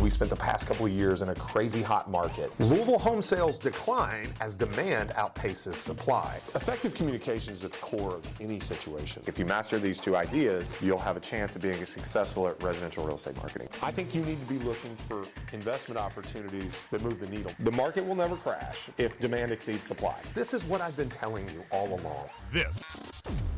we spent the past couple of years in a crazy hot market. Louisville home sales decline as demand outpaces supply. Effective communication is at the core of any situation. If you master these two ideas, you'll have a chance of being successful at residential real estate marketing. I think you need to be looking for investment opportunities that move the needle. The market will never crash if demand exceeds supply. This is what I've been telling you all along. This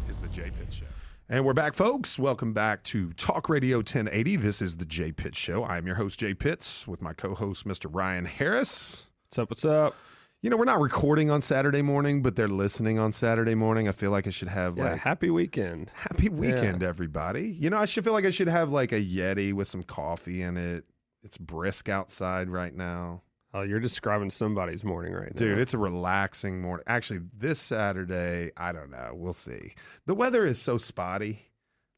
is the Jay Pitt Show. And we're back, folks. Welcome back to Talk Radio 1080. This is the Jay Pitt Show. I'm your host, Jay Pitts, with my co-host, Mr. Ryan Harris. What's up? What's up? You know, we're not recording on Saturday morning, but they're listening on Saturday morning. I feel like I should have happy weekend. Happy weekend, everybody. You know, I should feel like I should have like a Yeti with some coffee in it. It's brisk outside right now. Oh, you're describing somebody's morning right now. Dude, it's a relaxing morning. Actually, this Saturday, I don't know. We'll see. The weather is so spotty.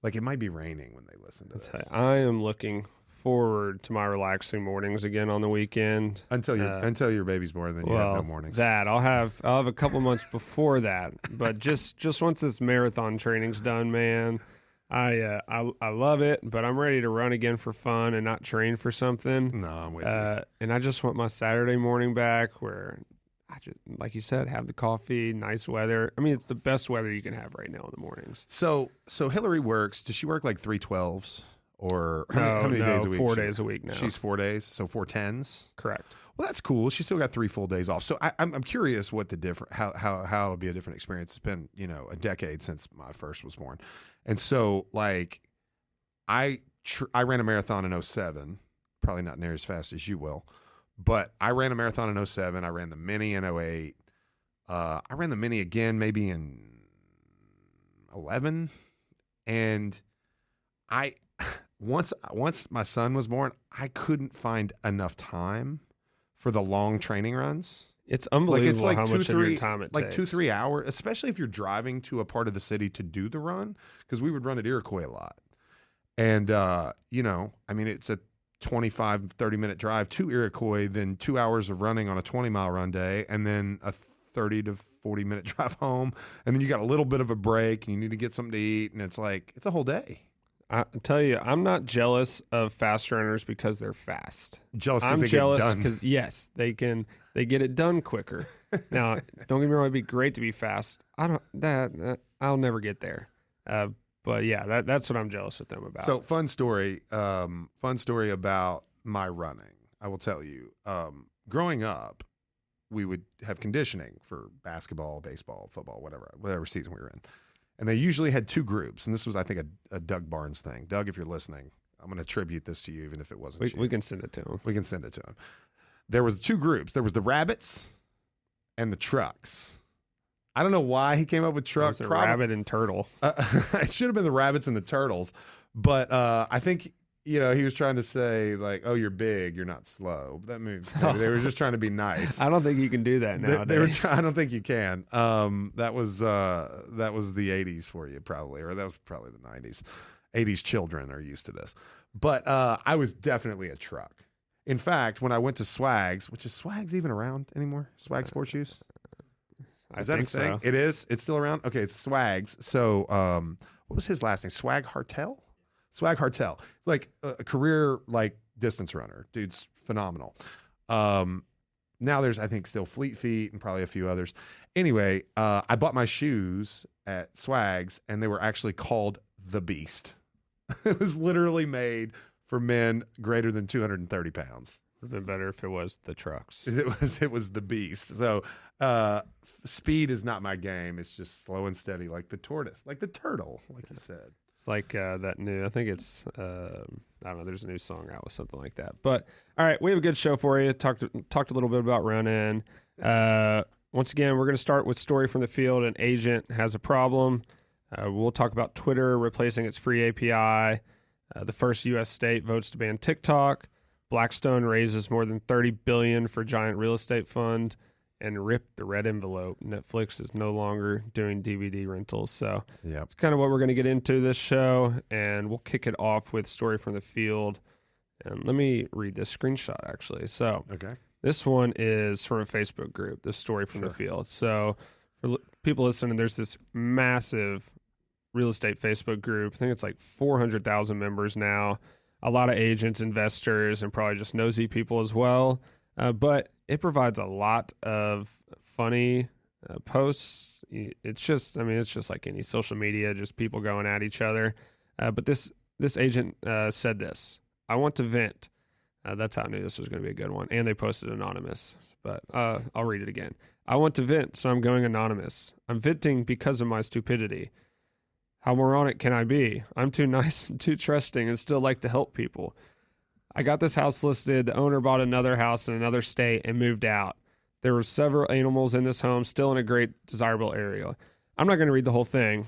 Like, it might be raining when they listen to this. I am looking forward to my relaxing mornings again on the weekend. Until your baby's born, then you have no mornings. I'll have a couple months before that. But just once this marathon training's done, man, I love it, but I'm ready to run again for fun and not train for something. No, I'm with you. And I just want my Saturday morning back where I just, like you said, have the coffee, nice weather. I mean, it's the best weather you can have right now in the mornings. So Hillary works. Does she work like 312s or how many days a week? 4 days a week now. She's 4 days, so 410s. Correct. Well, that's cool. She's still got 3 full days off. So I'm curious what the different how it'll be a different experience. It's been a decade since my first was born. And so, like, I ran a marathon in 07, probably not near as fast as you will, but I ran a marathon in 07. I ran the mini in 08. I ran the mini again maybe in 11. And once my son was born, I couldn't find enough time for the long training runs. It's unbelievable how much of your time it takes. Like 2-3 hours, especially if you're driving to a part of the city to do the run, because we would run at Iroquois a lot. And, I mean, it's a 25, 30-minute drive to Iroquois, then 2 hours of running on a 20-mile run day, and then a 30 to 40-minute drive home. And then you got a little bit of a break, and you need to get something to eat, and it's like, it's a whole day. I tell you, I'm not jealous of fast runners because they're fast. I'm jealous because, yes, they get it done quicker. Now, don't get me wrong, it'd be great to be fast. I'll never get there. But yeah, that's what I'm jealous with them about. So fun story about my running. I will tell you, growing up, we would have conditioning for basketball, baseball, football, whatever season we were in. And they usually had 2 groups. And this was, I think, a Doug Barnes thing. Doug, if you're listening, I'm going to attribute this to you, even if it wasn't you. We can send it to him. We can send it to him. There was 2 groups. There was the rabbits and the trucks. I don't know why he came up with trucks. Rabbit and turtle. It should have been the rabbits and the turtles. But I think, he was trying to say, like, oh, you're big, you're not slow. That means they were just trying to be nice. I don't think you can do that nowadays. I don't think you can. That was the 80s for you, probably, or that was probably the 90s. 80s children are used to this. But I was definitely a truck. In fact, when I went to Swags, which is Swags even around anymore? Swag Sports Shoes? Is that a thing? So. It is? It's still around? Okay, it's Swags. So what was his last name? Swag Hartel? Swag Hartel. Like a career, like, distance runner. Dude's phenomenal. Now there's, I think, still Fleet Feet and probably a few others. Anyway, I bought my shoes at Swags, and they were actually called The Beast. It was literally made for men greater than 230 pounds. It would have been better if it was the trucks. It was The Beast. So speed is not my game. It's just slow and steady, like the tortoise, like the turtle, like you said. It's like that new, I think it's, I don't know, there's a new song out with something like that. But, all right, we have a good show for you. Talked a little bit about running. Once again, we're going to start with story from the field. An agent has a problem. We'll talk about Twitter replacing its free API. The first U.S. state votes to ban TikTok. Blackstone raises more than $30 billion for giant real estate fund. And rip the red envelope. Netflix is no longer doing DVD rentals. So It's kind of what we're going to get into this show. And we'll kick it off with story from the field. And let me read this screenshot, actually. So this one is from a Facebook group, this story from the field. So for people listening, there's this massive real estate Facebook group. I think it's like 400,000 members now. a lot of agents, investors, and probably just nosy people as well. But it provides a lot of funny posts. It's just like any social media, just people going at each other. But this agent said this: "I want to vent." That's how I knew this was going to be a good one. And they posted anonymous, but I'll read it again. "I want to vent, so I'm going anonymous. I'm venting because of my stupidity. How moronic can I be? I'm too nice and too trusting and still like to help people. I got this house listed. The owner bought another house in another state and moved out. There were several animals in this home, still in a great, desirable area." I'm not going to read the whole thing,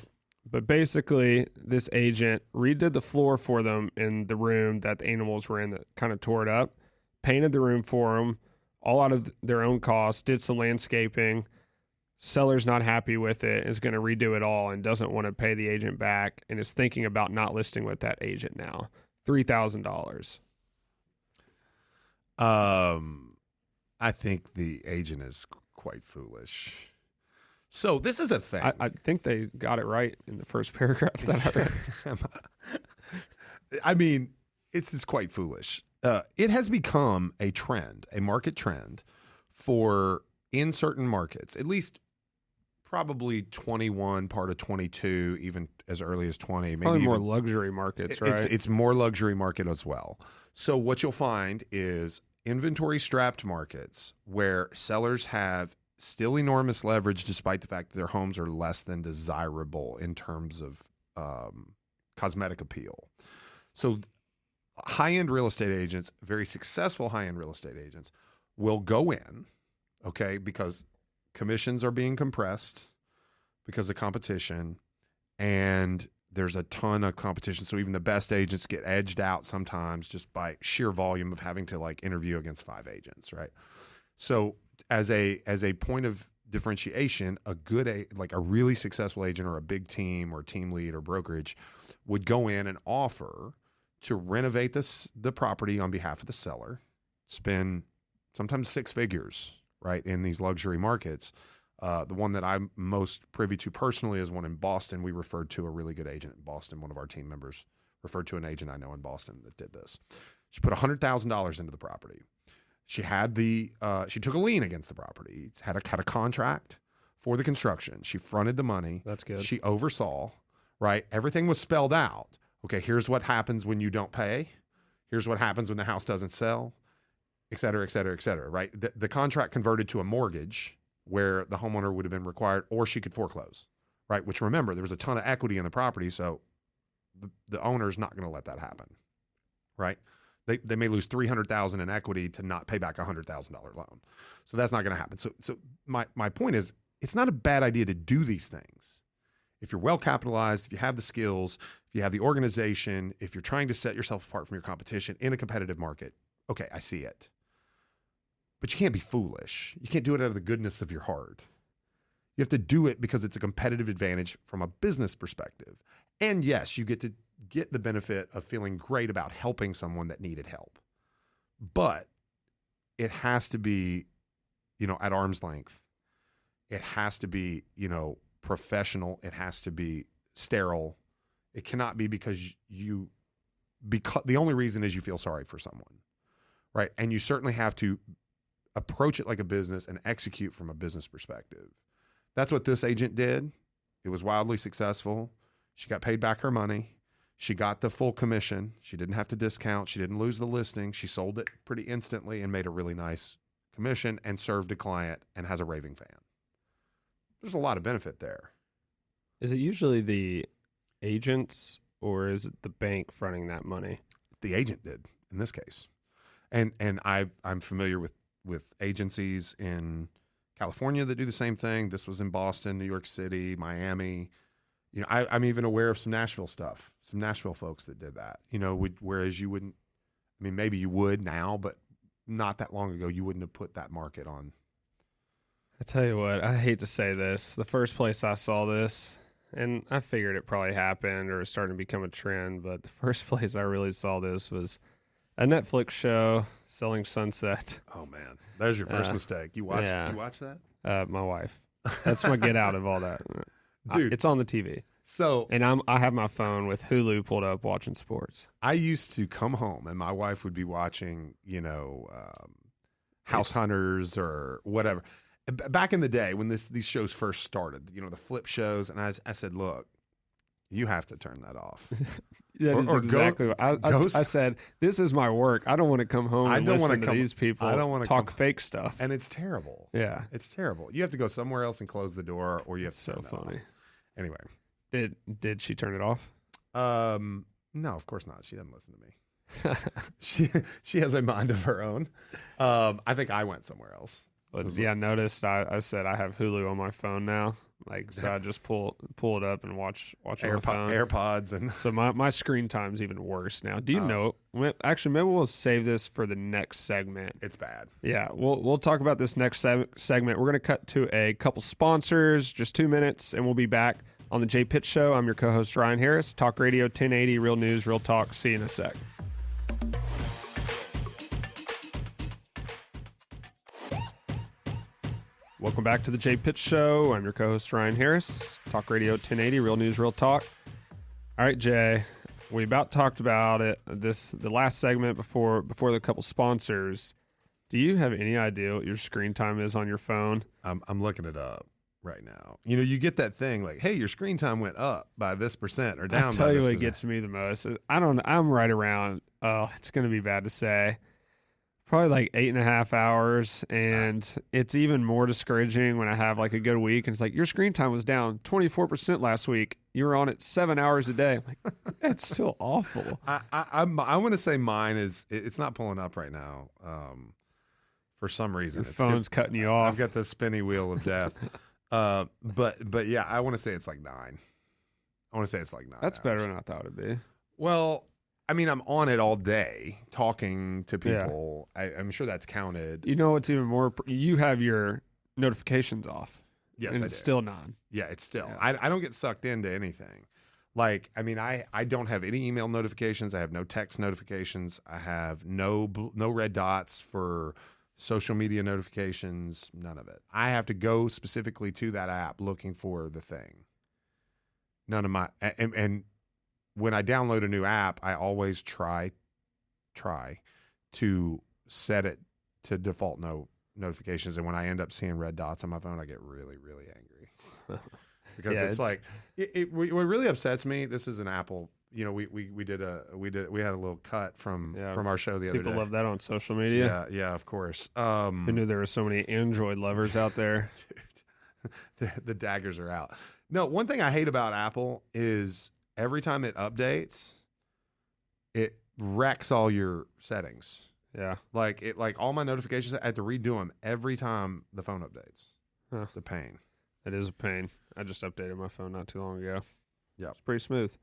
but basically, this agent redid the floor for them in the room that the animals were in that kind of tore it up, painted the room for them, all out of their own cost, did some landscaping. Seller's not happy with it, is going to redo it all and doesn't want to pay the agent back and is thinking about not listing with that agent now. $3,000. I think the agent is quite foolish. So this is a thing. I think they got it right in the first paragraph that I read. I mean, it's quite foolish. It has become a trend, a market trend for in certain markets, at least probably 21, part of 22, even as early as 20. Maybe Probably more even, luxury markets, right? It's more luxury market as well. So what you'll find is inventory strapped markets where sellers have still enormous leverage despite the fact that their homes are less than desirable in terms of cosmetic appeal. So high-end real estate agents, very successful high-end real estate agents, will go in, okay, because commissions are being compressed because of competition, and there's a ton of competition. So even the best agents get edged out sometimes just by sheer volume of having to like interview against 5 agents, right? So as a point of differentiation, a really successful agent or a big team or team lead or brokerage would go in and offer to renovate the property on behalf of the seller, spend sometimes 6 figures, right, in these luxury markets. The one that I'm most privy to personally is one in Boston. We referred to a really good agent in Boston. One of our team members referred to an agent I know in Boston that did this. She put $100,000 into the property. She had she took a lien against the property. Had a contract for the construction. She fronted the money. That's good. She oversaw, right? Everything was spelled out. Okay, here's what happens when you don't pay. Here's what happens when the house doesn't sell, et cetera, et cetera, et cetera, right? The contract converted to a mortgage where the homeowner would have been required, or she could foreclose, right? Which, remember, there was a ton of equity in the property, so the owner's not going to let that happen, right? They may lose $300,000 in equity to not pay back a $100,000 loan. So that's not going to happen. So my point is, it's not a bad idea to do these things. If you're well capitalized, if you have the skills, if you have the organization, if you're trying to set yourself apart from your competition in a competitive market, okay, I see it. But you can't be foolish. You can't do it out of the goodness of your heart. You have to do it because it's a competitive advantage from a business perspective. And yes, you get to get the benefit of feeling great about helping someone that needed help. But it has to be, at arm's length. It has to be, professional. It has to be sterile. It cannot be because the only reason is you feel sorry for someone, right? And you certainly have to approach it like a business and execute from a business perspective. That's what this agent did. It was wildly successful. She got paid back her money. She got the full commission. She didn't have to discount. She didn't lose the listing. She sold it pretty instantly and made a really nice commission and served a client and has a raving fan. There's a lot of benefit there. Is it usually the agents or is it the bank fronting that money? The agent did in this case. And I'm familiar with agencies in California that do the same thing. This was in Boston, New York City, Miami. I'm even aware of some Nashville stuff, some Nashville folks that did that, whereas you wouldn't, maybe you would now, but not that long ago, you wouldn't have put that market on. I tell you what, I hate to say this. The first place I saw this, and I figured it probably happened or it started to become a trend, but the first place I really saw this was a Netflix show, Selling Sunset. Oh man, there's your first mistake. You watched that? My wife. That's my get out of all that. Dude, it's on the TV. So And I have my phone with Hulu pulled up watching sports. I used to come home and my wife would be watching, House Hunters or whatever. Back in the day when these shows first started, the flip shows, and I said, look, you have to turn that off. That is exactly what I said. This is my work. I don't want to come home and listen to these people talk fake stuff. And it's terrible. Yeah. It's terrible. You have to go somewhere else and close the door, or you have to So turn that funny. off. Anyway. Did she turn it off? No, of course not. She doesn't listen to me. She has a mind of her own. I think I went somewhere else. But yeah, I noticed I said I have Hulu on my phone now. So I just pull it up and watch on my phone. AirPods and So my screen time's even worse now. Do you know? Actually, maybe we'll save this for the next segment. it's bad. Yeah, we'll talk about this next segment. We're going to cut to a couple sponsors, just 2 minutes, and we'll be back on the Jay Pitt Show. I'm your co-host Ryan Harris, Talk Radio 1080, Real News, Real Talk. See you in a sec. Welcome back to the Jay Pitt Show. I'm your co-host Ryan Harris, Talk Radio 1080, Real News, Real Talk. All right, Jay, we about talked about it. The last segment before the couple sponsors. Do you have any idea what your screen time is on your phone? I'm looking it up right now. You get that thing like, hey, your screen time went up by this percent or down. I'll tell by you this what percent. gets me the most. I'm right around. Oh, it's going to be bad to say. Probably like 8.5 hours, and it's even more discouraging when I have like a good week and it's like your screen time was down 24% last week. You were on it 7 hours a day. I'm like, that's still awful. I want to say mine is it's not pulling up right now. For some reason, Your phone's cutting you off. I've got the spinny wheel of death. But yeah, I want to say it's like 9. I want to say it's like 9. That's hours. better than I thought it'd be. Well, I mean, I'm on it all day talking to people. Yeah. I'm sure that's counted. You know what's even more? You have your notifications off. Yes, and I it's do. still 9. Yeah, it's still. Yeah. I don't get sucked into anything. Like, I mean, I don't have any email notifications. I have no text notifications. I have no red dots for social media notifications. None of it. I have to go specifically to that app looking for the thing. None of my and when I download a new app, I always try to set it to default no notifications. And when I end up seeing red dots on my phone, I get really, really angry because it's like what really upsets me. This is an Apple. We had a little cut from our show the other day. People love that on social media. Yeah, of course. Who knew there were so many Android lovers out there? Dude, the daggers are out. No, one thing I hate about Apple is every time it updates, it wrecks all your settings. Yeah. Like all my notifications, I have to redo them every time the phone updates. Huh. It's a pain. It is a pain. I just updated my phone not too long ago. Yeah. It's pretty smooth.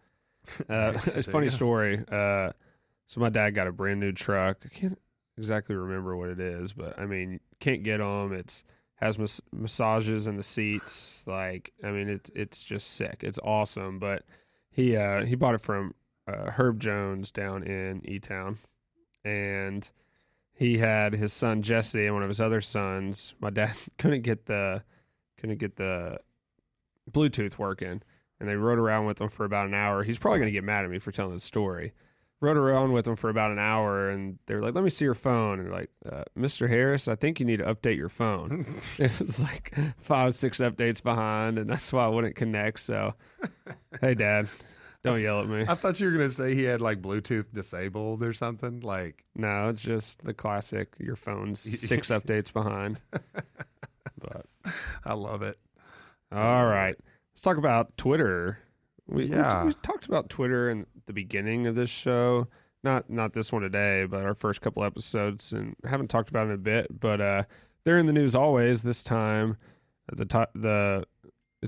It's a funny story. So my dad got a brand new truck. I can't exactly remember what it is, but I mean, can't get them. It's has massages in the seats. Like, I mean, it's just sick. It's awesome. But he bought it from Herb Jones down in E-Town, and he had his son Jesse and one of his other sons. My dad couldn't get the Bluetooth working, and they rode around with him for about an hour. He's probably going to get mad at me for telling this story. Rode around with him for about an hour, and they were like, let me see your phone. And they're like, Mr. Harris, I think you need to update your phone. It was like 5-6 updates behind, and that's why I wouldn't connect. So, hey, Dad, don't yell at me. I thought you were going to say he had like Bluetooth disabled or something. Like, no, it's just the classic, your phone's 6 updates behind. But I love it. All right. Let's talk about Twitter. We talked about Twitter in the beginning of this show. Not this one today, but our first couple episodes, and haven't talked about it in a bit. But they're in the news always. This time, it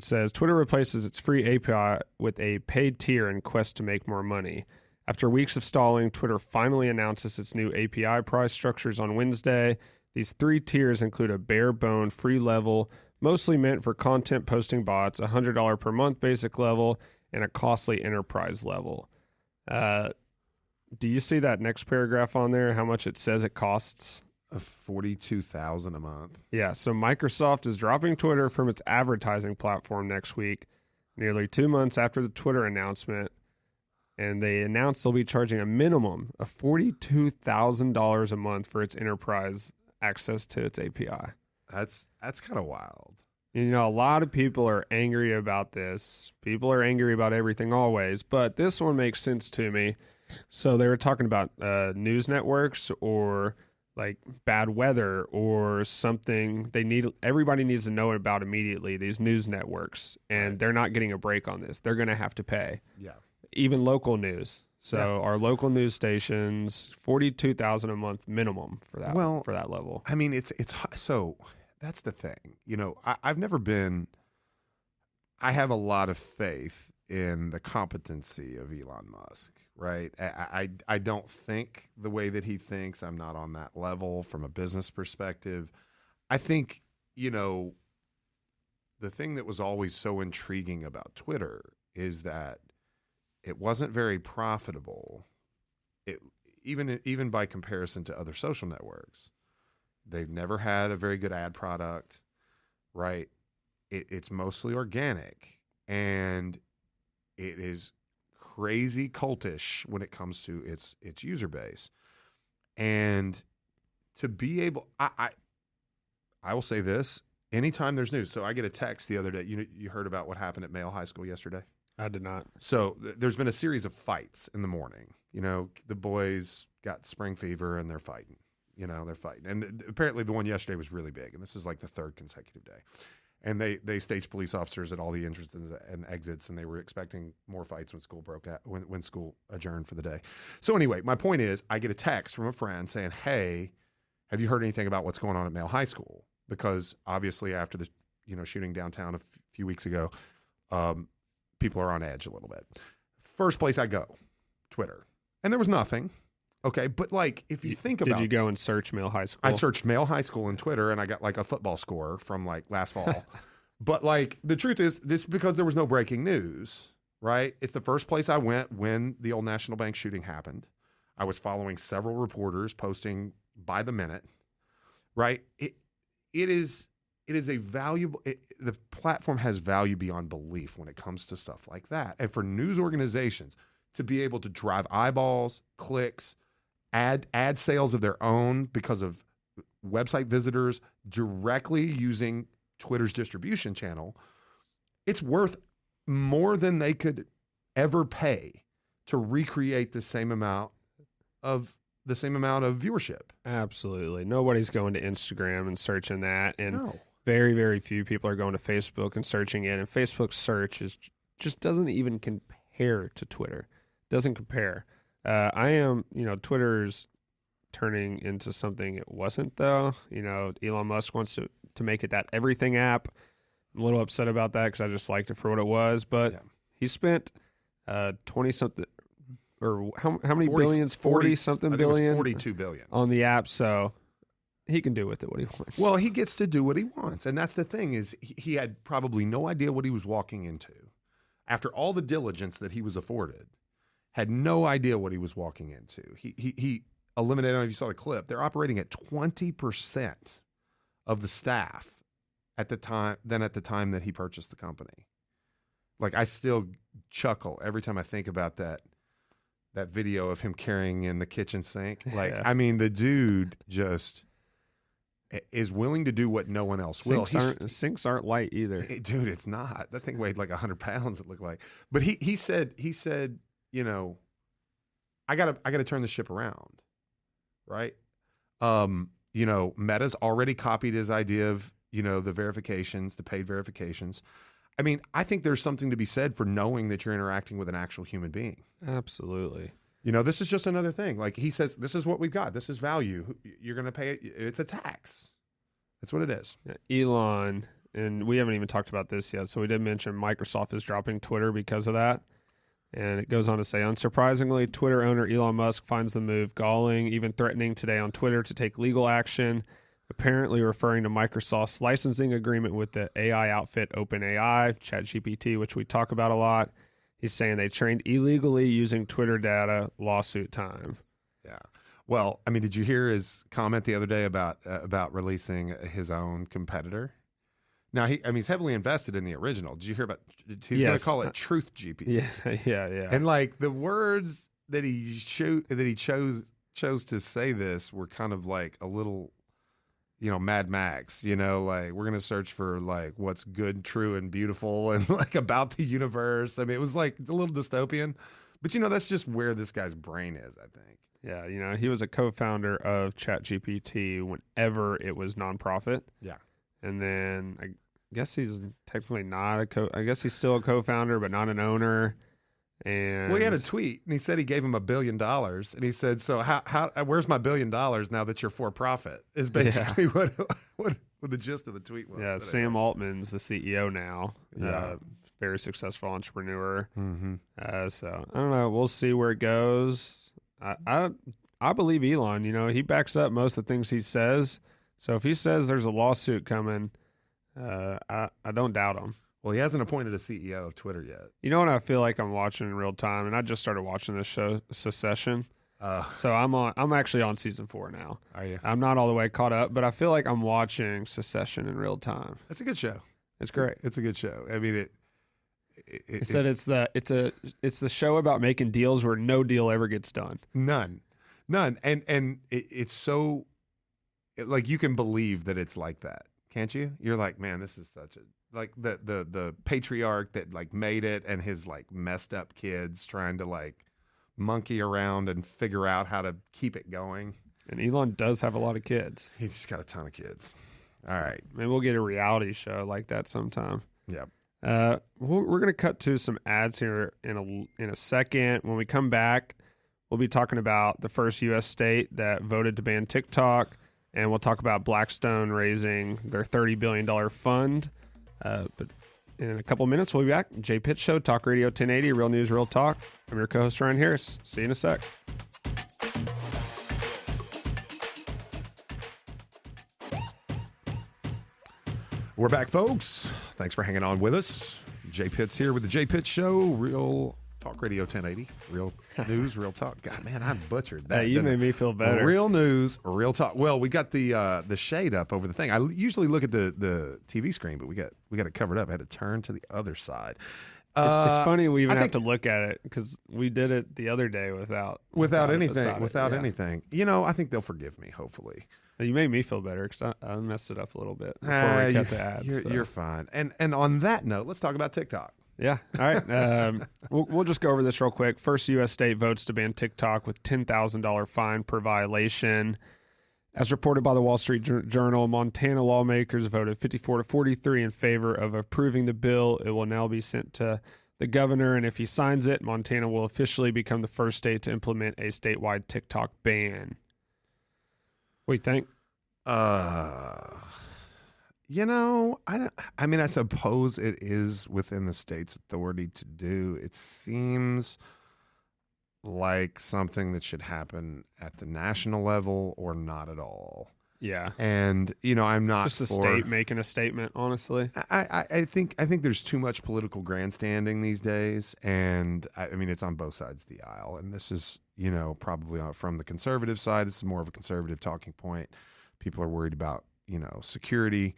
says Twitter replaces its free API with a paid tier in quest to make more money. After weeks of stalling, Twitter finally announces its new API price structures on Wednesday. These 3 tiers include a bare-bone free level, mostly meant for content posting bots, a $100 per month basic level, and a costly enterprise level. Do you see that next paragraph on there, how much it says it costs? $42,000 a month. Yeah, so Microsoft is dropping Twitter from its advertising platform next week. nearly 2 months after the Twitter announcement, and they announced they'll be charging a minimum of $42,000 a month for its enterprise access to its API. That's kind of wild. You know, a lot of people are angry about this. People are angry about everything always, but this one makes sense to me. So they were talking about news networks or like bad weather or something everybody needs to know about immediately, these news networks, and they're not getting a break on this. They're going to have to pay. Yeah. Even local news. So our local news stations, $42,000 a month minimum for that. Well, for that level. I mean, it's so that's the thing. You know, I've never been. I have a lot of faith in the competency of Elon Musk. Right. I don't think the way that he thinks. I'm not on that level from a business perspective. I think, you know, the thing that was always so intriguing about Twitter is that it wasn't very profitable. Even by comparison to other social networks, they've never had a very good ad product, right? It's mostly organic, and it is crazy cultish when it comes to its user base. And to be able, I will say this: anytime there's news, so I get a text the other day. You heard about what happened at Male High School yesterday? I did not. So there's been a series of fights in the morning. You know, the boys got spring fever and they're fighting. You know, they're fighting. And apparently the one yesterday was really big. And this is like the third consecutive day. And they staged police officers at all the entrances and exits, and they were expecting more fights when school broke out, when school adjourned for the day. So anyway, my point is, I get a text from a friend saying, "Hey, have you heard anything about what's going on at Male High School?" Because obviously after the shooting downtown a few weeks ago, people are on edge a little bit. First place I go, Twitter. And there was nothing. Okay, but like if you think about, did you go and search Male High School? I searched Male High School in Twitter, and I got like a football score from like last fall. But like the truth is, this because there was no breaking news, right? It's the first place I went when the Old National Bank shooting happened. I was following several reporters posting by the minute, right? It is a valuable. The platform has value beyond belief when it comes to stuff like that, and for news organizations to be able to drive eyeballs, clicks, ad sales of their own because of website visitors directly using Twitter's distribution channel, it's worth more than they could ever pay to recreate the same amount of viewership. Absolutely. Nobody's going to Instagram and searching that, and No. very, very few people are going to Facebook and searching it. And Facebook search just doesn't even compare to Twitter. Doesn't compare. Twitter's turning into something it wasn't, though. You know, Elon Musk wants to make it that everything app. I'm a little upset about that because I just liked it for what it was. But he spent 20-something, or how many billions? 40-something billion? 42 billion. On the app, so he can do with it what he wants. Well, he gets to do what he wants. And that's the thing is he had probably no idea what he was walking into. After all the diligence that he was afforded, had no idea what he was walking into. He eliminated, I don't know if you saw the clip, they're operating at 20% of the staff at the time that he purchased the company. Like, I still chuckle every time I think about that video of him carrying in the kitchen sink. Like, I mean, the dude just is willing to do what no one else will. Sinks aren't light either. Dude, it's not. That thing weighed like 100 pounds, it looked like. But he said, you know, I gotta turn the ship around, right? You know, Meta's already copied his idea of, you know, the verifications, the paid verifications. I mean, I think there's something to be said for knowing that you're interacting with an actual human being. Absolutely. You know, this is just another thing. Like he says, this is what we've got. This is value. You're going to pay it. It's a tax. That's what it is. Elon, and we haven't even talked about this yet, so we did mention Microsoft is dropping Twitter because of that. And it goes on to say, unsurprisingly, Twitter owner Elon Musk finds the move galling, even threatening today on Twitter to take legal action, apparently referring to Microsoft's licensing agreement with the AI outfit OpenAI, ChatGPT, which we talk about a lot. He's saying they trained illegally using Twitter data, lawsuit time. Yeah. Well, I mean, did you hear his comment the other day about releasing his own competitor? Now he's heavily invested in the original. Did you hear about? He's going to Yes. call it Truth GPT. Yeah. And like the words that he chose to say this were kind of like a little, Mad Max. Like we're going to search for like what's good, true, and beautiful, and like about the universe. I mean, it was like a little dystopian, but that's just where this guy's brain is, I think. Yeah, he was a co-founder of ChatGPT whenever it was nonprofit. Yeah. And then I guess he's technically not I guess he's still a co-founder, but not an owner. And Well, he had a tweet, and he said he gave him $1 billion, and he said, "So how where's my $1 billion now that you're for profit?" Is basically what the gist of the tweet was. Yeah, Sam Altman's the CEO now. Yeah. Very successful entrepreneur. Mm-hmm. So I don't know. We'll see where it goes. I believe Elon. He backs up most of the things he says. So if he says there's a lawsuit coming, I don't doubt him. Well, he hasn't appointed a CEO of Twitter yet. You know what I feel like I'm watching in real time, and I just started watching this show, Secession. So I'm actually on season 4 now. Are you? I'm not all the way caught up, but I feel like I'm watching Secession in real time. It's a good show. It's great. It's a good show. I mean, It said it's the show about making deals where no deal ever gets done. None, and it's so like you can believe that it's like that, can't you? You're like, man, this is such a like the patriarch that like made it, and his like messed up kids trying to like monkey around and figure out how to keep it going. And Elon does have a lot of kids. He's got a ton of kids. All right, maybe we'll get a reality show like that sometime. yeah. We're going to cut to some ads here in a second. When we come back, we'll be talking about the first U.S. state that voted to ban TikTok, and we'll talk about Blackstone raising their $30 billion fund. But in a couple of minutes, we'll be back. Jay Pitt Show, Talk Radio 1080, Real News, Real Talk. I'm your co-host, Ryan Harris. See you in a sec. We're back, folks. Thanks for hanging on with us. Jay Pitt's here with the Jay Pitt Show, Real Talk Radio 1080, Real News, Real Talk. God, man, I butchered that. Hey, you made me feel better. Real News, Real Talk. Well, we got the shade up over the thing. I usually look at the TV screen, but we got it covered up. I had to turn to the other side. It's funny we even have to look at it because we did it the other day without anything. I think they'll forgive me, hopefully. You made me feel better because I messed it up a little bit before we cut to ads. You're fine. And on that note, let's talk about TikTok. Yeah. All right. We'll just go over this real quick. First U.S. state votes to ban TikTok with $10,000 fine per violation. As reported by the Wall Street Journal, Montana lawmakers voted 54-43 in favor of approving the bill. It will now be sent to the governor, and if he signs it, Montana will officially become the first state to implement a statewide TikTok ban. What do you think? I suppose it is within the state's authority to do. It seems like something that should happen at the national level or not at all. Yeah. And, I'm not just a state making a statement, honestly. I think there's too much political grandstanding these days. And it's on both sides of the aisle. And this is, probably from the conservative side. This is more of a conservative talking point. People are worried about, security.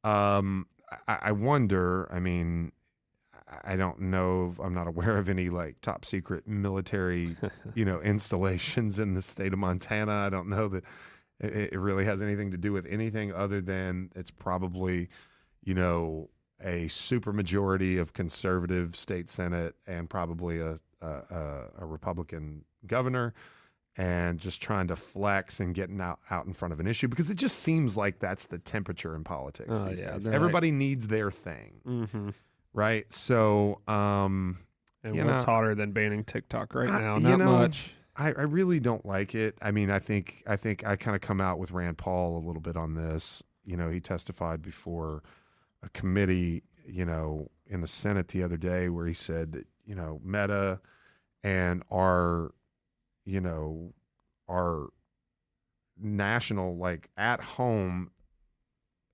I wonder, I don't know. I'm not aware of any like top secret military, installations in the state of Montana. I don't know that it really has anything to do with anything other than it's probably, a super majority of conservative state Senate and probably a Republican governor, and just trying to flex and getting out in front of an issue, because it just seems like that's the temperature in politics these days. Everybody needs their thing. Mm-hmm. Right. So, and what's hotter than banning TikTok right now? Not much. I really don't like it. I think I kind of come out with Rand Paul a little bit on this. He testified before a committee, in the Senate the other day, where he said that, Meta and our national, like at home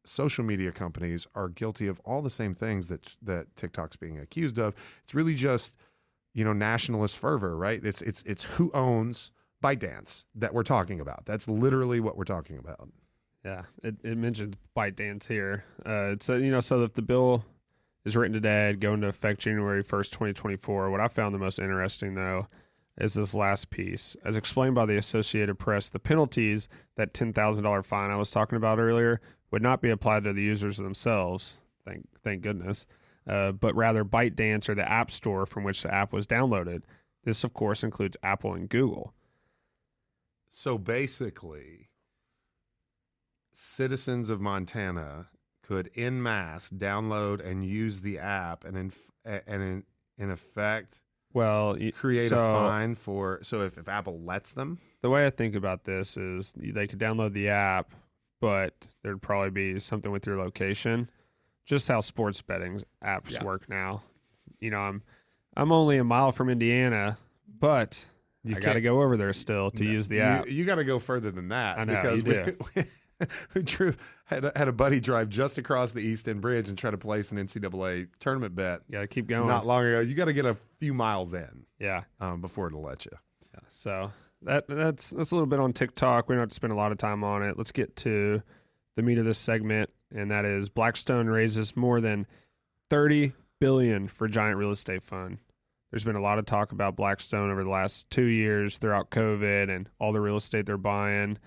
social media companies are guilty of all the same things that TikTok's being accused of. It's really just, nationalist fervor, right? It's who owns ByteDance that we're talking about. That's literally what we're talking about. Yeah, it mentions ByteDance here. It's so if the bill is written today, it'd go into effect January 1st, 2024. What I found the most interesting, though, is this last piece. As explained by the Associated Press, the penalties, that $10,000 fine I was talking about earlier, would not be applied to the users themselves, thank goodness, but rather ByteDance or the App Store from which the app was downloaded. This, of course, includes Apple and Google. So basically, citizens of Montana could en masse download and use the app and in effect create a fine for, so if Apple lets them. The way I think about this is they could download the app, but there'd probably be something with your location, just how sports betting apps work now. I'm only a mile from Indiana, but I got to go over there still to use the app. You got to go further than that. I know, because you do. had a buddy drive just across the East End Bridge and try to place an NCAA tournament bet. You got to keep going. Not long ago. You got to get a few miles in. Yeah. Before it'll let you. Yeah. So that's a little bit on TikTok. We don't have to spend a lot of time on it. Let's get to the meat of this segment, and that is Blackstone raises more than $30 billion for giant real estate fund. There's been a lot of talk about Blackstone over the last 2 years throughout COVID and all the real estate they're buying.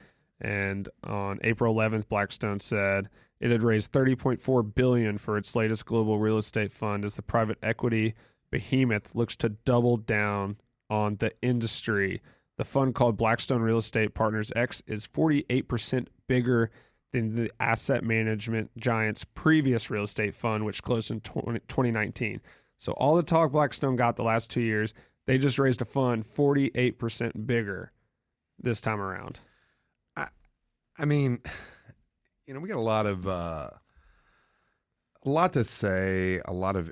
And on April 11th, Blackstone said it had raised $30.4 billion for its latest global real estate fund as the private equity behemoth looks to double down on the industry. The fund, called Blackstone Real Estate Partners X, is 48% bigger than the asset management giant's previous real estate fund, which closed in 2019. So all the talk Blackstone got the last 2 years, they just raised a fund 48% bigger this time around. I mean, we got a lot to say. A lot of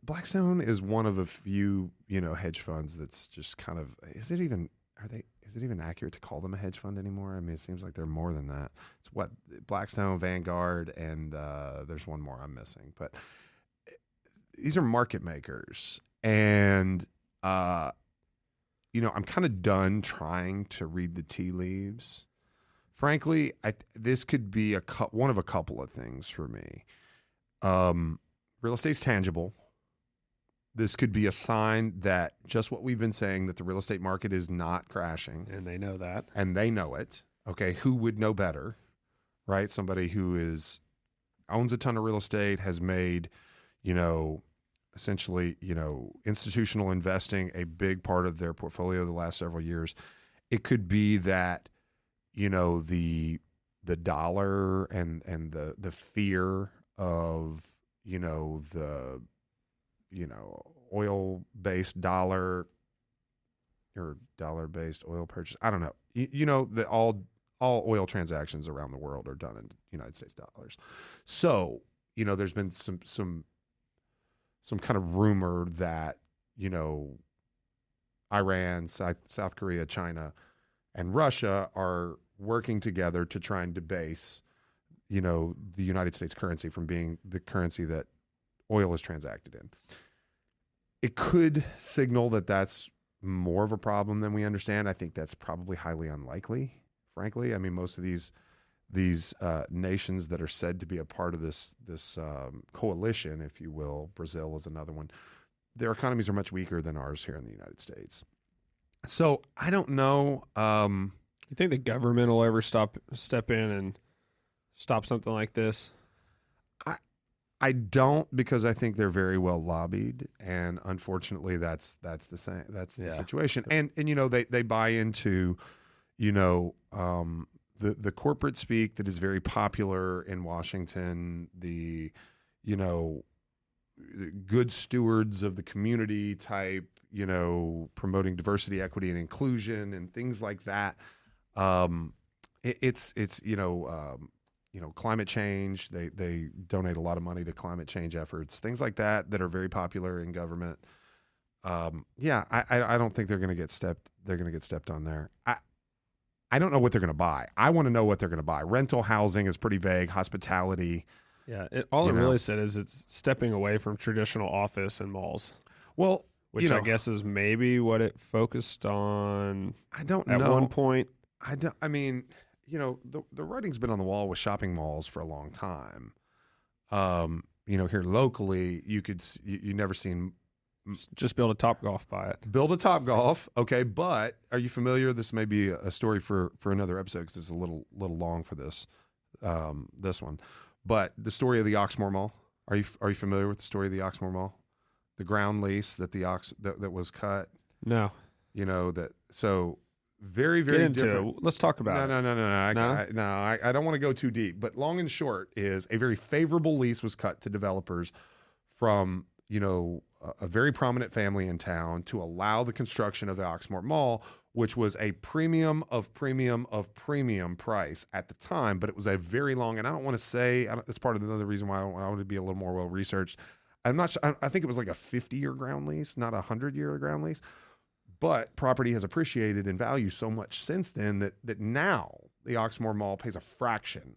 Blackstone is one of a few, hedge funds that's just kind of, is it even accurate to call them a hedge fund anymore? I mean, it seems like they're more than that. It's what Blackstone, Vanguard, and there's one more I'm missing, but these are market makers. And, I'm kind of done trying to read the tea leaves. Frankly, this could be one of a couple of things for me. Real estate's tangible. This could be a sign that just what we've been saying, that the real estate market is not crashing. And they know that. And they know it. Okay, who would know better, right? Somebody who owns a ton of real estate, has made, essentially, institutional investing a big part of their portfolio the last several years. It could be that, the dollar and the fear of, the, oil-based dollar or dollar-based oil purchase. I don't know. That all oil transactions around the world are done in United States dollars. So, there's been some kind of rumor that, Iran, South Korea, China, and Russia are working together to try and debase, the United States currency from being the currency that oil is transacted in. It could signal that that's more of a problem than we understand. I think that's probably highly unlikely, frankly. I mean, most of these nations that are said to be a part of this coalition, if you will, Brazil is another one, their economies are much weaker than ours here in the United States. So I don't know. You think the government will ever step in and stop something like this? I don't, because I think they're very well lobbied, and unfortunately, that's the same. That's the situation. And they buy into, the corporate speak that is very popular in Washington. The good stewards of the community type, promoting diversity, equity, and inclusion, and things like that. It's climate change. They donate a lot of money to climate change efforts, things like that are very popular in government. I don't think they're going to get stepped on there. I don't know what they're going to buy. I want to know what they're going to buy. Rental housing is pretty vague. Hospitality. Yeah. It really said is it's stepping away from traditional office and malls. Well, which I guess is maybe what it focused on. I don't at know. one point. I mean, the writing's been on the wall with shopping malls for a long time. Here locally, you never seen Just build a Top Golf by it. build a Top Golf. Okay. But are you familiar? This may be a story for another episode because it's a little long for this one. But the story of the Oxmoor Mall. Are you familiar with the story of the Oxmoor Mall? The ground lease that that was cut. No. So very, very Get into different. it. Let's talk about it. No. I don't want to go too deep. But long and short is a very favorable lease was cut to developers from a very prominent family in town to allow the construction of the Oxmoor Mall, which was a premium of premium price at the time. But it was a very long, and I don't want to say it's part of another reason why I want to be a little more well researched. I'm not sure. I think it was like a 50-year ground lease, not a 100-year ground lease. But property has appreciated in value so much since then that now the Oxmoor Mall pays a fraction,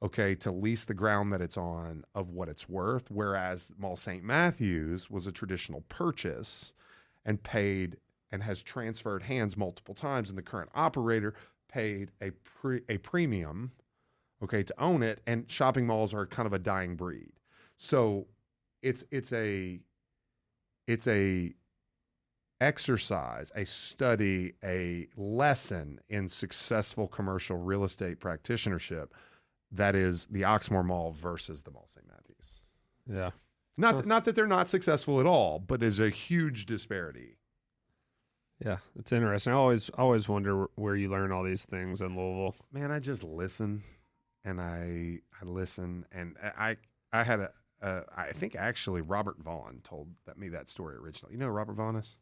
okay, to lease the ground that it's on of what it's worth, whereas Mall St. Matthews was a traditional purchase and paid and has transferred hands multiple times, and the current operator paid a premium, okay, to own it, and shopping malls are kind of a dying breed. So it's a exercise, a study, a lesson in successful commercial real estate practitionership. That is the Oxmoor Mall versus the Mall St. Matthews. Yeah. Not that they're not successful at all, but there's a huge disparity. Yeah, it's interesting. I always wonder where you learn all these things in Louisville. Man, I just listen, and I listen, and I had I think actually Robert Vaughn told me that story originally. You know who Robert Vaughn is?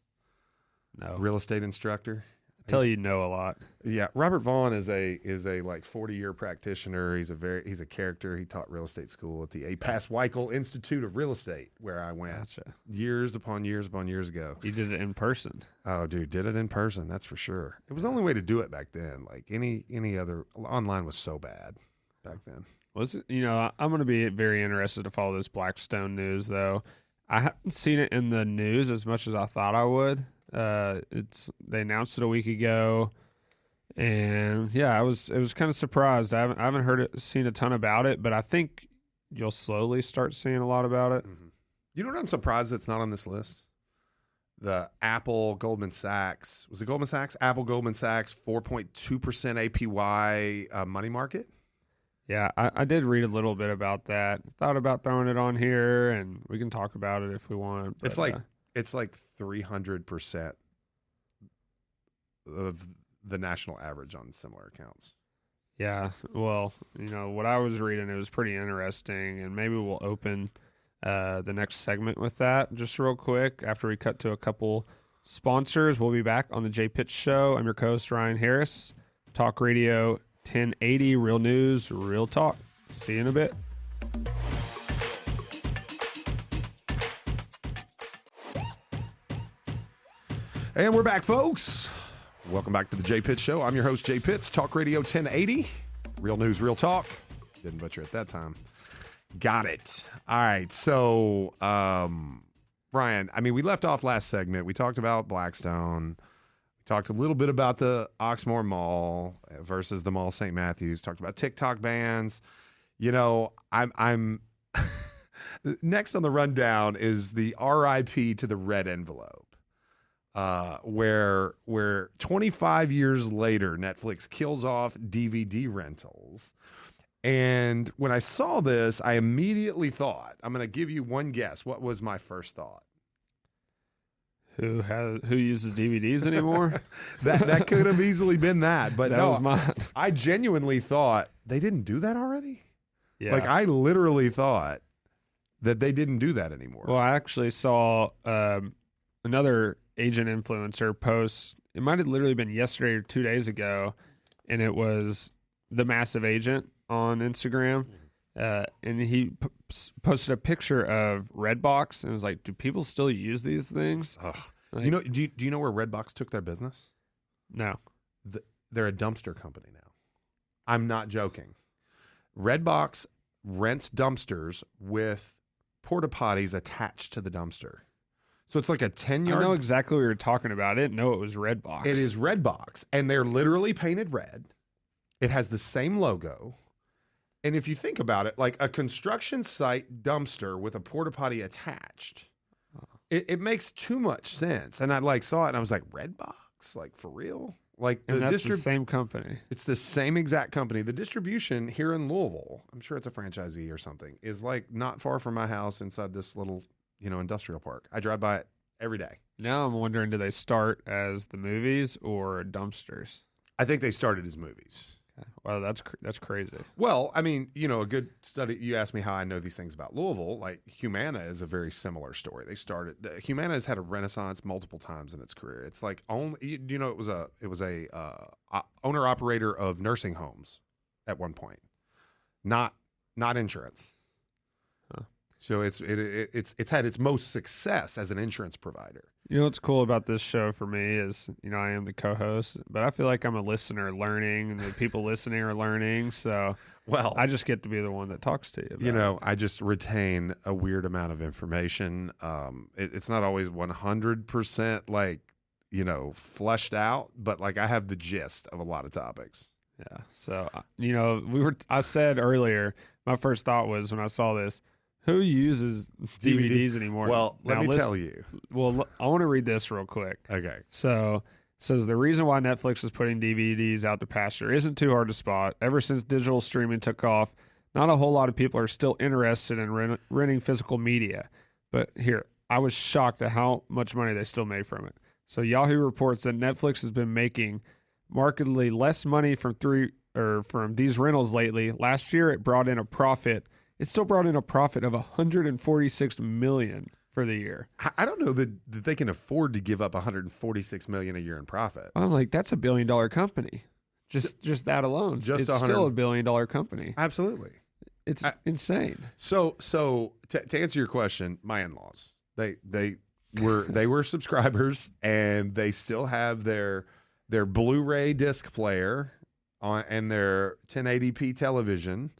No. Real estate instructor. Tell you know a lot. Yeah, Robert Vaughn is a like 40-year practitioner. He's a character. He taught real estate school at the A. Pass Weichel Institute of Real Estate, where I went years upon years ago. You did it in person. Oh, dude, did it in person. That's for sure. It was the only way to do it back then. Like any other online was so bad back then. Was it? I'm going to be very interested to follow this Blackstone news, though. I haven't seen it in the news as much as I thought I would. They announced it a week ago, and yeah, I was kind of surprised. I haven't seen a ton about it, but I think you'll slowly start seeing a lot about it. Mm-hmm. You know what I'm surprised that's not on this list? The Apple Goldman Sachs. Was it Goldman Sachs? Apple Goldman Sachs 4.2% APY money market. Yeah, I did read a little bit about that. Thought about throwing it on here, and we can talk about it if we want. But, it's like 300% of the national average on similar accounts. Yeah, well, what I was reading, it was pretty interesting, and maybe we'll open the next segment with that just real quick after we cut to a couple sponsors. We'll be back on the Jay Pitts Show. I'm your co-host, Ryan Harris. Talk Radio 1080, real news, real talk. See you in a bit. And we're back, folks. Welcome back to the Jay Pitts Show. I'm your host, Jay Pitts. Talk Radio 1080. Real news, real talk. Didn't butcher it that time. Got it. All right. So, Brian, we left off last segment. We talked about Blackstone. We talked a little bit about the Oxmoor Mall versus the Mall St. Matthews. Talked about TikTok bans. I'm next on the rundown is the RIP to the red envelope. Where 25 years later, Netflix kills off DVD rentals. And when I saw this, I immediately thought, I'm going to give you one guess. What was my first thought? Who uses DVDs anymore? that could have easily been that. But that was mine. I genuinely thought they didn't do that already. Yeah. Like I literally thought that they didn't do that anymore. Well, I actually saw another agent influencer post. It might have literally been yesterday or 2 days ago, and it was the Massive Agent on Instagram, and he posted a picture of Redbox, and it was like, do people still use these things? Like, do you know where Redbox took their business? No. They're a dumpster company now. I'm not joking. Redbox rents dumpsters with porta potties attached to the dumpster. So it's like a 10-yard. I know exactly what you're talking about. I didn't know it was Redbox. It is Redbox, and they're literally painted red. It has the same logo. And if you think about it, like a construction site dumpster with a porta potty attached, it makes too much sense. And I like saw it and I was like, Redbox? Like for real? Like And that's the same company. It's the same exact company. The distribution here in Louisville, I'm sure it's a franchisee or something, is like not far from my house inside this little, industrial park. I drive by it every day. Now I'm wondering, do they start as the movies or dumpsters? I think they started as movies. Wow, that's crazy. Well, I mean, a good study. You asked me how I know these things about Louisville. Like Humana is a very similar story. Humana has had a renaissance multiple times in its career. It's like it was a owner operator of nursing homes at one point, not insurance. Huh. So it's had its most success as an insurance provider. You know what's cool about this show for me is, I am the co-host, but I feel like I'm a listener learning, and the people listening are learning. So, well, I just get to be the one that talks to you. About it. I just retain a weird amount of information. It's not always 100% like, fleshed out, but like I have the gist of a lot of topics. Yeah. So, I said earlier, my first thought was when I saw this, who uses DVDs anymore? Well, let me tell you. Well, I want to read this real quick. Okay. So, it says the reason why Netflix is putting DVDs out to pasture isn't too hard to spot. Ever since digital streaming took off, not a whole lot of people are still interested in renting physical media. But here, I was shocked at how much money they still made from it. So, Yahoo reports that Netflix has been making markedly less money from these rentals lately. Last year, it brought in a profit. It still brought in a profit of $146 million for the year. I don't know that they can afford to give up $146 million a year in profit. I'm like, that's $1 billion company. Just that alone. It's still $1 billion company. Absolutely. It's insane. So to answer your question, my in-laws, they were subscribers, and they still have their Blu-ray disc player and their 1080p television.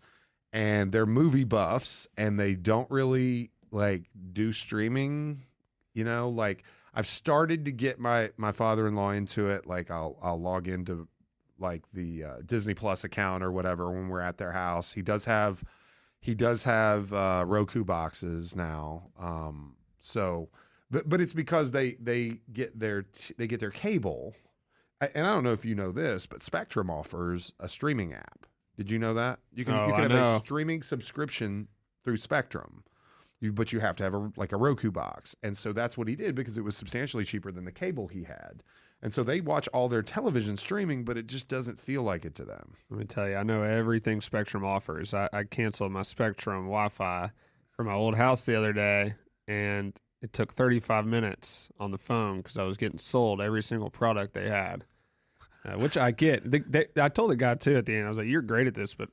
And they're movie buffs, and they don't really like do streaming. Like I've started to get my father-in-law into it. Like I'll log into like the Disney Plus account or whatever when we're at their house. He does have Roku boxes now. But it's because they get their cable. And I don't know if you know this, but Spectrum offers a streaming app. Did you know that? You can have a streaming subscription through Spectrum, but you have to have a Roku box. And so that's what he did, because it was substantially cheaper than the cable he had. And so they watch all their television streaming, but it just doesn't feel like it to them. Let me tell you, I know everything Spectrum offers. I canceled my Spectrum Wi-Fi from my old house the other day, and it took 35 minutes on the phone because I was getting sold every single product they had. Which I get. I told the guy too at the end. I was like, "You're great at this, but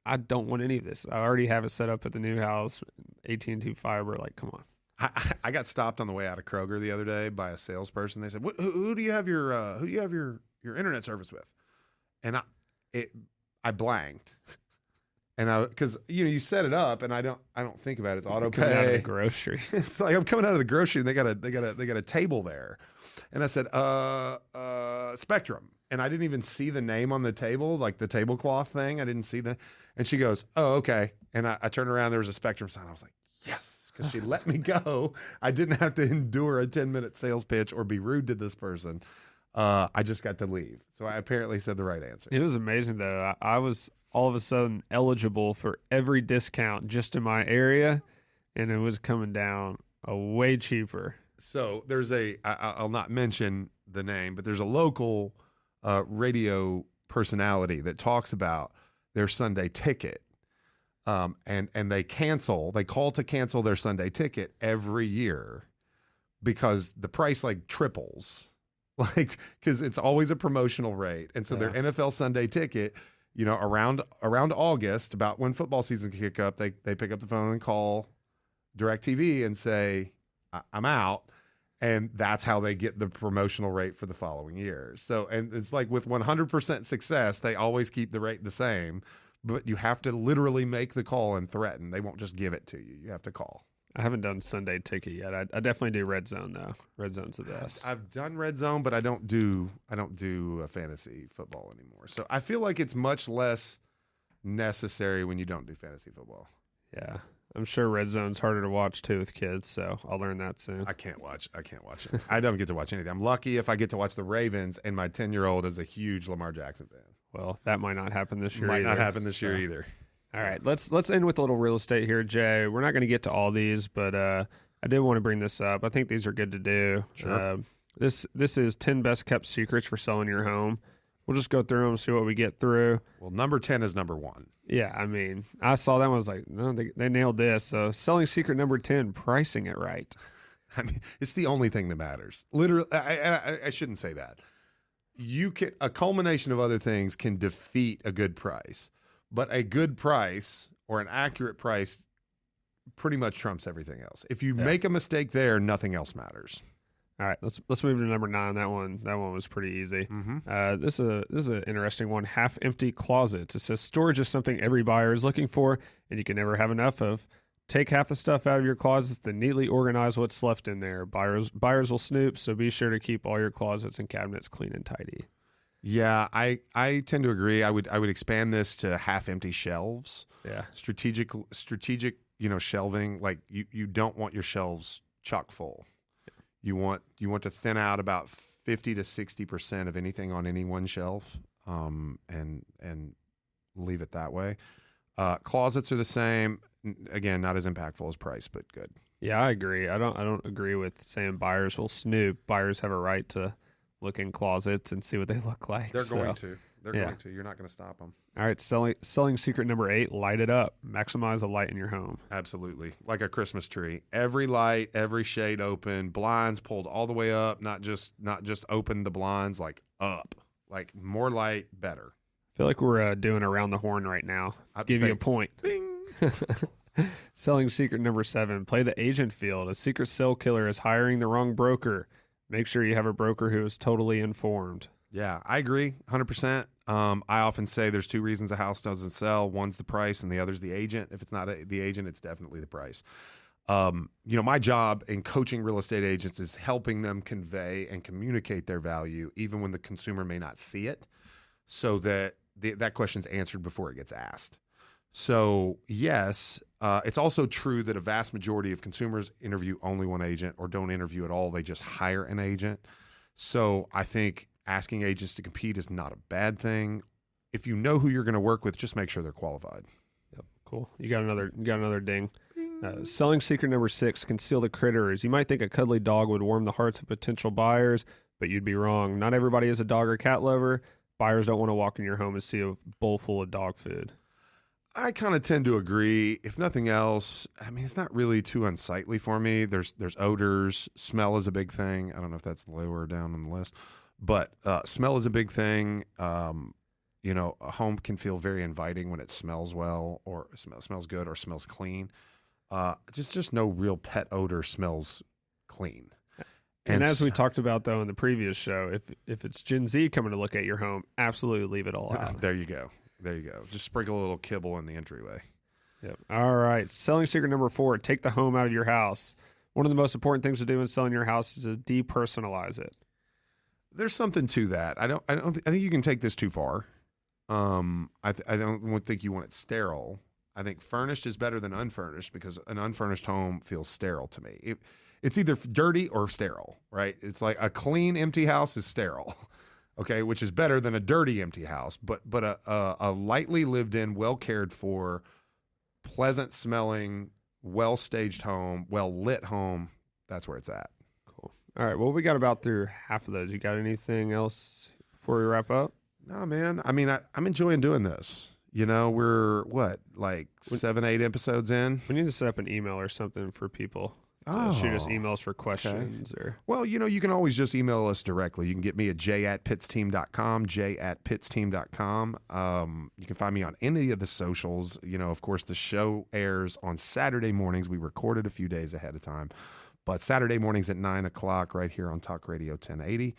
I don't want any of this. I already have it set up at the new house, AT&T fiber. Like, come on." I got stopped on the way out of Kroger the other day by a salesperson. They said, "Who do you have your internet service with?" And I blanked. And because you set it up, and I don't think about it. It's auto Coming out of pay. the groceries. It's like I'm coming out of the grocery, and they got a table there, and I said, Spectrum, and I didn't even see the name on the table, like the tablecloth thing. I didn't see that, and she goes, "Oh, okay." And I turned around, there was a Spectrum sign. I was like, yes, because she let me go. I didn't have to endure a 10-minute sales pitch or be rude to this person. I just got to leave. So I apparently said the right answer. It was amazing though. I was all of a sudden eligible for every discount just in my area, and it was coming down way cheaper. So there's I'll not mention the name, but there's a local radio personality that talks about their Sunday ticket. And they call to cancel their Sunday ticket every year because the price like triples, like, because it's always a promotional rate. And so their NFL Sunday ticket, around August, about when football season can kick up, they pick up the phone and call DirecTV and say, I'm out. And that's how they get the promotional rate for the following year. So, and it's like with 100% success, they always keep the rate the same, but you have to literally make the call and threaten. They won't just give it to you. You have to call. I haven't done Sunday Ticket yet. I definitely do Red Zone though. Red Zone's the best. I've done Red Zone, but I don't do fantasy football anymore. So I feel like it's much less necessary when you don't do fantasy football. Yeah, I'm sure Red Zone's harder to watch too with kids, so I'll learn that soon. I can't watch it. I don't get to watch anything. I'm lucky if I get to watch the Ravens, and my 10-year-old is a huge Lamar Jackson fan. Well, that might not happen this year. Might either. not happen this year either. All right, let's end with a little real estate here, Jay. We're not going to get to all these, but I did want to bring this up. I think these are good to do. Sure. This is 10 best kept secrets for selling your home. We'll just go through them, see what we get through. Well, number 10 is number 1. Yeah, I mean, I saw that one. I was like, no, they nailed this. So selling secret number 10, pricing it right. I mean, it's the only thing that matters. Literally, I shouldn't say that. A culmination of other things can defeat a good price, but a good price or an accurate price pretty much trumps everything else. If you make a mistake there, nothing else matters. All right, let's move to number 9. That one was pretty easy. Mm-hmm. This is an interesting one. Half empty closets. It says storage is something every buyer is looking for, and you can never have enough of. Take half the stuff out of your closets, then neatly organize what's left in there. Buyers will snoop, so be sure to keep all your closets and cabinets clean and tidy. Yeah, I tend to agree. I would expand this to half empty shelves. Yeah, strategic, shelving. Like you don't want your shelves chock full. You want to thin out about 50 to 60% of anything on any one shelf, and leave it that way. Closets are the same. Again, not as impactful as price, but good. Yeah, I agree. I don't agree with saying buyers will snoop. Buyers have a right to look in closets and see what they look like. They're going to. Going to. You're not going to stop them. All right, selling secret number 8, light it up. Maximize the light in your home. Absolutely. Like a Christmas tree. Every light, every shade open, blinds pulled all the way up, not just open the blinds, like up. Like more light, better. I feel like we're doing around the horn right now. I'll give you a point. Bing. Selling secret number 7, play the agent field. A secret sale killer is hiring the wrong broker. Make sure you have a broker who is totally informed. Yeah, I agree 100%. I often say there's 2 reasons a house doesn't sell. One's the price and the other's the agent. If it's not the agent, it's definitely the price. My job in coaching real estate agents is helping them convey and communicate their value even when the consumer may not see it, so that that question's answered before it gets asked. So yes, it's also true that a vast majority of consumers interview only one agent or don't interview at all. They just hire an agent. So I think asking agents to compete is not a bad thing. If you know who you're going to work with, just make sure they're qualified. Yep, cool. You got another ding. Selling secret number 6, conceal the critters. You might think a cuddly dog would warm the hearts of potential buyers, but you'd be wrong. Not everybody is a dog or cat lover. Buyers don't want to walk in your home and see a bowl full of dog food. I kind of tend to agree. If nothing else, I mean, it's not really too unsightly for me. There's odors. Smell is a big thing. I don't know if that's lower down on the list, but smell is a big thing. A home can feel very inviting when it smells well, or smells good, or smells clean. Just no real pet odor smells clean. And as we talked about, though, in the previous show, if it's Gen Z coming to look at your home, absolutely leave it all out. There you go. Just sprinkle a little kibble in the entryway. Yep. All right. Selling secret number 4, take the home out of your house. One of the most important things to do in selling your house is to depersonalize it. There's something to that. I think you can take this too far. I don't think you want it sterile. I think furnished is better than unfurnished, because an unfurnished home feels sterile to me. It's either dirty or sterile, right? It's like a clean, empty house is sterile, okay, which is better than a dirty, empty house. But a lightly lived in, well cared for, pleasant smelling, well staged home, well lit home, that's where it's at. Cool. All right. Well, we got about through half of those. You got anything else before we wrap up? No, man. I mean, I'm enjoying doing this. We're 7, 8 episodes in. We need to set up an email or something for people. Shoot us emails for questions. Okay. Well, you can always just email us directly. You can get me at j@pittsteam.com, j@pittsteam.com. You can find me on any of the socials. Of course, the show airs on Saturday mornings. We recorded a few days ahead of time, but Saturday mornings at 9 o'clock right here on Talk Radio 1080.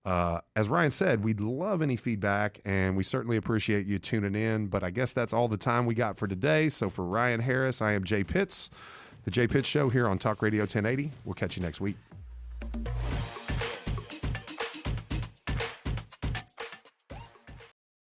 As Ryan said, we'd love any feedback, and we certainly appreciate you tuning in, but I guess that's all the time we got for today. So for Ryan Harris, I am Jay Pitts. The Jay Pitts Show here on Talk Radio 1080. We'll catch you next week.